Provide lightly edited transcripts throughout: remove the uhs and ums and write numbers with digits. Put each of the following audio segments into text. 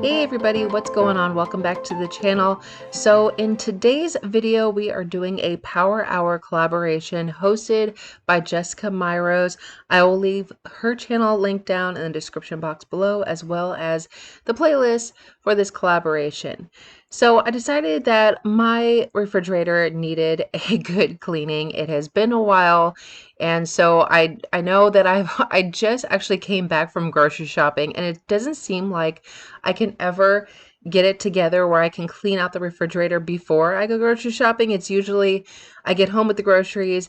Hey everybody, what's going on? Welcome back to the channel. So in today's video, we are doing a Power Hour collaboration hosted by Jessica Myros. I will leave her channel linked down in the description box below, as well as the playlist for this collaboration. So I decided that my refrigerator needed a good cleaning. It has been a while, and so I know that I just actually came back from grocery shopping, and it doesn't seem like I can ever get it together where I can clean out the refrigerator before I go grocery shopping. It's usually I get home with the groceries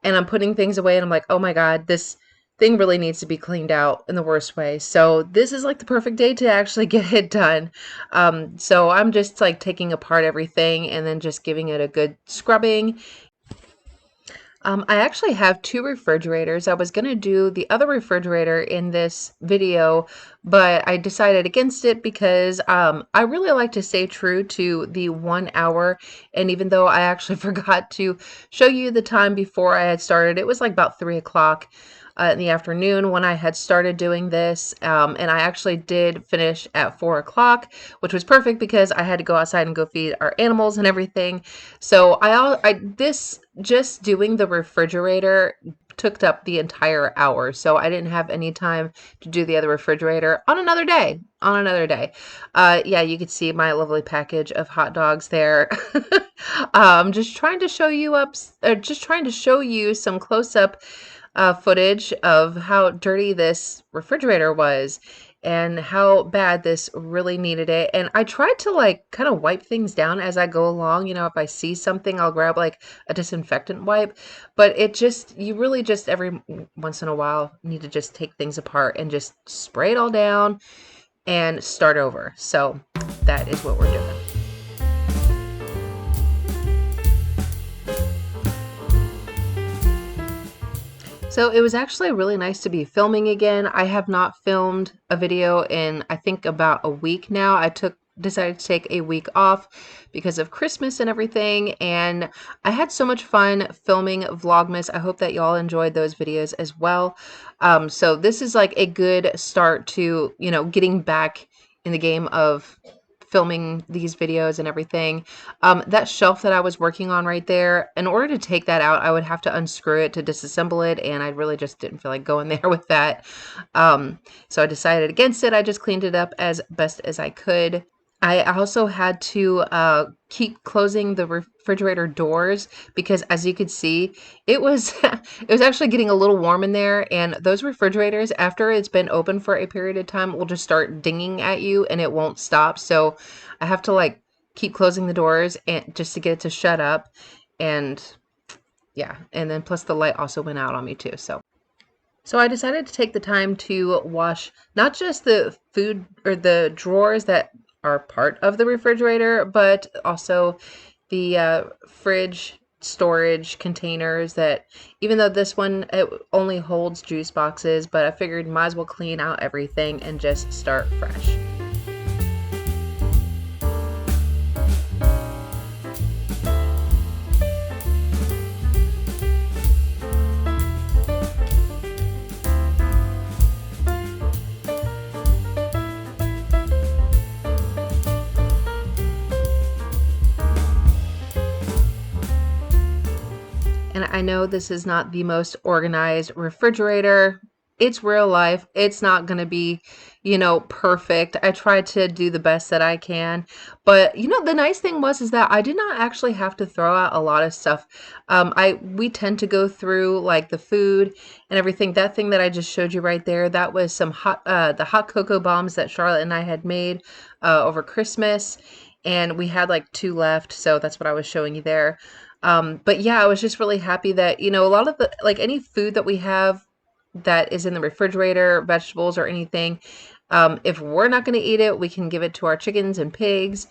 and I'm putting things away and I'm like, oh my God, this thing really needs to be cleaned out in the worst way. So this is like the perfect day to actually get it done. So I'm just like taking apart everything and then just giving it a good scrubbing. I actually have two refrigerators. I was going to do the other refrigerator in this video, but I decided against it because I really like to stay true to the 1 hour. And even though I actually forgot to show you the time before I had started, it was like about 3 o'clock in the afternoon when I had started doing this. And I actually did finish at 4 o'clock, which was perfect because I had to go outside and go feed our animals and everything. So this just doing the refrigerator took up the entire hour. So I didn't have any time to do the other refrigerator on another day. Yeah, you could see my lovely package of hot dogs there. Just trying to show you some close-up footage of how dirty this refrigerator was and how bad this really needed it. And I tried to like kind of wipe things down as I go along. You know, if I see something, I'll grab like a disinfectant wipe, but you really just every once in a while need to just take things apart and just spray it all down and start over. So that is what we're doing. So it was actually really nice to be filming again. I have not filmed a video in, I think, about a week now. Decided to take a week off because of Christmas and everything, and I had so much fun filming Vlogmas. I hope that y'all enjoyed those videos as well. So this is like a good start to, you know, getting back in the game of filming these videos and everything. That shelf that I was working on right there, in order to take that out, I would have to unscrew it to disassemble it, and I really just didn't feel like going there with that. So I decided against it. I just cleaned it up as best as I could. I also had to keep closing the refrigerator doors because, as you could see, it was it was actually getting a little warm in there, and those refrigerators, after it's been open for a period of time, will just start dinging at you and it won't stop. So I have to like keep closing the doors and just to get it to shut up. And yeah, and then plus the light also went out on me too. So I decided to take the time to wash not just the food or the drawers that are part of the refrigerator, but also the fridge storage containers that, even though this one, it only holds juice boxes, but I figured might as well clean out everything and just start fresh. And I know this is not the most organized refrigerator. It's real life. It's not going to be, you know, perfect. I tried to do the best that I can. But, you know, the nice thing is that I did not actually have to throw out a lot of stuff. We tend to go through like the food and everything. That thing that I just showed you right there, that was some the hot cocoa bombs that Charlotte and I had made over Christmas. And we had like 2 left. So that's what I was showing you there. But yeah, I was just really happy that, you know, a lot of the, like any food that we have that is in the refrigerator, vegetables or anything, if we're not going to eat it, we can give it to our chickens and pigs.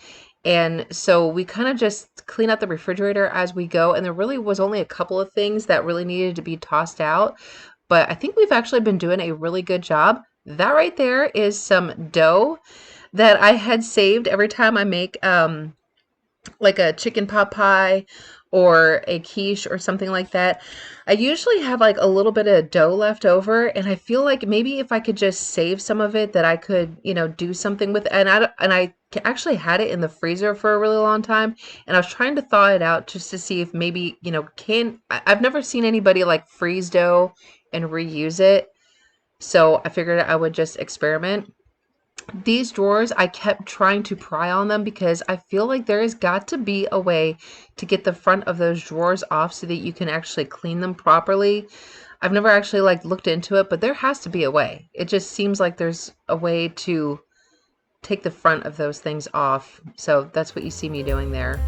And so we kind of just clean out the refrigerator as we go. And there really was only a couple of things that really needed to be tossed out. But I think we've actually been doing a really good job. That right there is some dough that I had saved every time I make, like a chicken pot pie or a quiche or something like that, I usually have like a little bit of dough left over, and I feel like maybe if I could just save some of it, that I could, do something with it. And I actually had it in the freezer for a really long time, and I was trying to thaw it out just to see if maybe, I've never seen anybody like freeze dough and reuse it. So I figured I would just experiment. These drawers, I kept trying to pry on them because I feel like there has got to be a way to get the front of those drawers off so that you can actually clean them properly. I've never actually like looked into it, but there has to be a way. It just seems like there's a way to take the front of those things off. So that's what you see me doing there.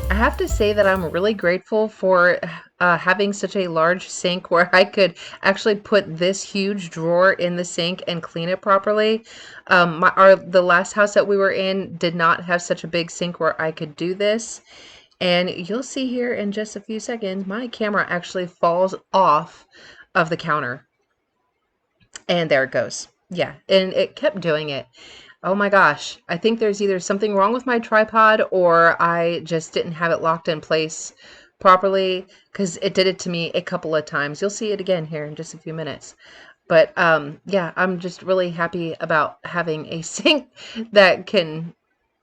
I have to say that I'm really grateful for having such a large sink where I could actually put this huge drawer in the sink and clean it properly. The last house that we were in did not have such a big sink where I could do this. And you'll see here in just a few seconds, my camera actually falls off of the counter. And there it goes. Yeah, and it kept doing it. Oh my gosh. I think there's either something wrong with my tripod or I just didn't have it locked in place properly, because it did it to me a couple of times. You'll see it again here in just a few minutes. But yeah, I'm just really happy about having a sink that can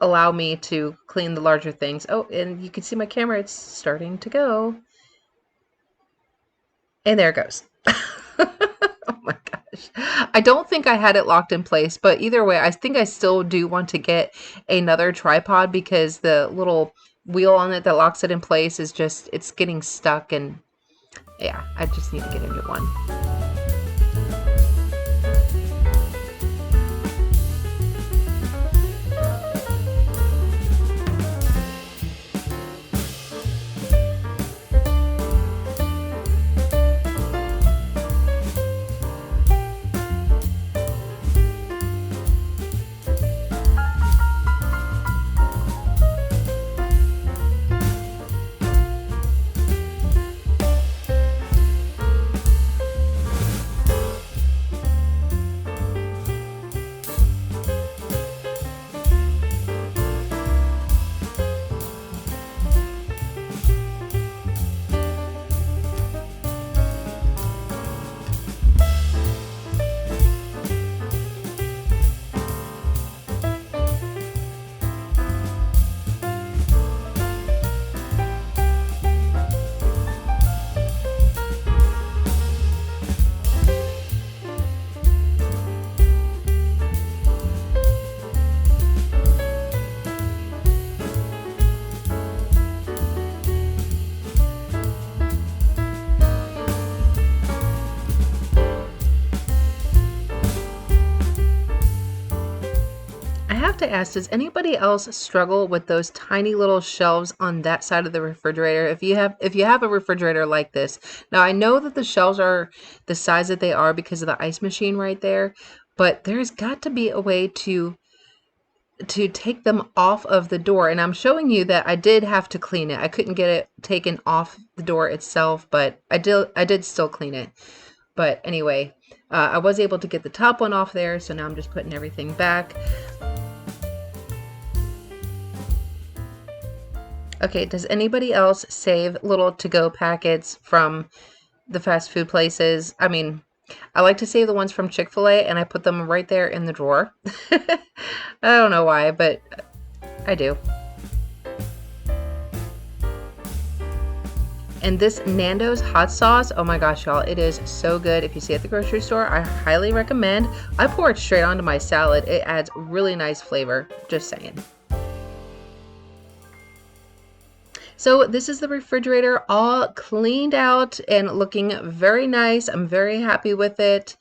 allow me to clean the larger things. Oh, and you can see my camera, it's starting to go. And there it goes. Oh my gosh. I don't think I had it locked in place, but either way, I think I still do want to get another tripod because the little wheel on it that locks it in place is just, it's getting stuck, and yeah, I just need to get a new one. I have to ask, does anybody else struggle with those tiny little shelves on that side of the refrigerator? If you have a refrigerator like this. Now I know that the shelves are the size that they are because of the ice machine right there, but there's got to be a way to take them off of the door. And I'm showing you that I did have to clean it. I couldn't get it taken off the door itself, but I did still clean it. But anyway, I was able to get the top one off there, so now I'm just putting everything back. Okay, does anybody else save little to-go packets from the fast food places? I mean, I like to save the ones from Chick-fil-A and I put them right there in the drawer. I don't know why, but I do. And this Nando's hot sauce, oh my gosh, y'all, it is so good. If you see it at the grocery store, I highly recommend. I pour it straight onto my salad. It adds really nice flavor, just saying. So this is the refrigerator all cleaned out and looking very nice. I'm very happy with it.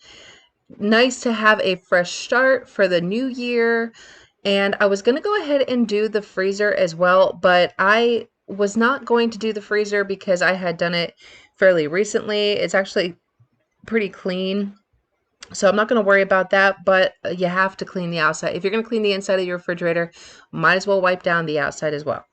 Nice to have a fresh start for the new year. And I was going to go ahead and do the freezer as well, but I was not going to do the freezer because I had done it fairly recently. It's actually pretty clean. So I'm not going to worry about that, but you have to clean the outside. If you're going to clean the inside of your refrigerator, might as well wipe down the outside as well.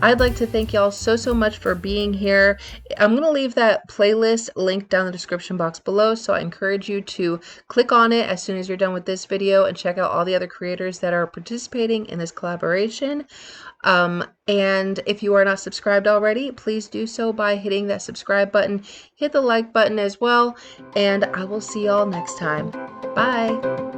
I'd like to thank y'all so much for being here. I'm going to leave that playlist linked down in the description box below, so I encourage you to click on it as soon as you're done with this video and check out all the other creators that are participating in this collaboration. And if you are not subscribed already, please do so by hitting that subscribe button, hit the like button as well, and I will see y'all next time. Bye!